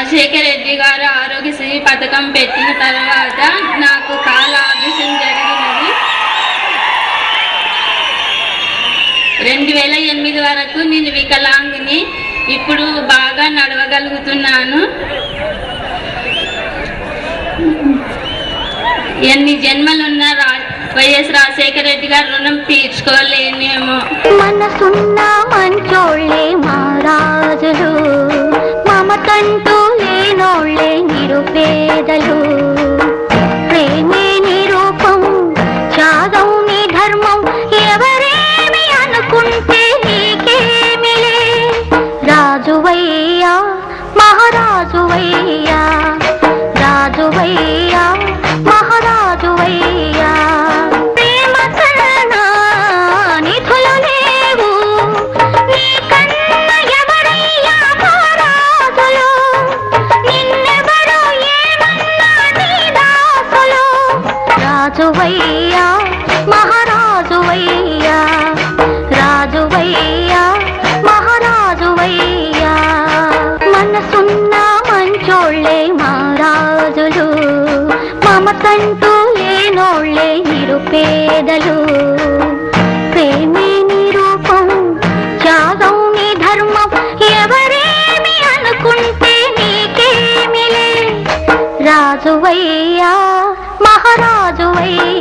రాజశేఖర రెడ్డి గారు ఆరోగ్యశ్రీ పథకం పెట్టిన తర్వాత నాకు కాళ్ళ ఆపరేషన్ జరిగినది. 2008 వరకు నేను వికలాంగిని. ఇప్పుడు బాగా నడవగలుగుతున్నాను. ఎన్ని జన్మలున్నా వైఎస్ రాజశేఖర రెడ్డి గారు రుణం తీర్చుకోలేనేమో. మనసున్న మంచోళ్ళే మహారాజులు, మమతంటూ లేనోళ్ళే నిరుపేదలు. ప్రేమే నిరూపం, త్యాగం నీ ధర్మం, ఎవరేమి అనుకుంటే నీకేమిలే. రాజువయ్యా మహారాజువయ్యా, రాజువయ్యా మహారాజువయ్యా. ప్రేమ కన్నా నిధులు లేవు, నీ కన్నా ఎవరయ్యా మహారాజులు. నిన్నెవరు ఏమన్నా నీ దాసులు. రాజువయ్యా మహారాజువయ్యా, రాజువయ్యా మహారాజువయ్యా. మనసున్న మంచోళ్ళే మహారాజులు, మమతంటూ లేనోళ్ళే నిరుపేదలు. ప్రేమే నిరూపం, త్యాగం నీ ధర్మం, ఎవరేమి అనుకుంటే నీకేమిలే. రాజువయ్యా మహారాజువయ్యా.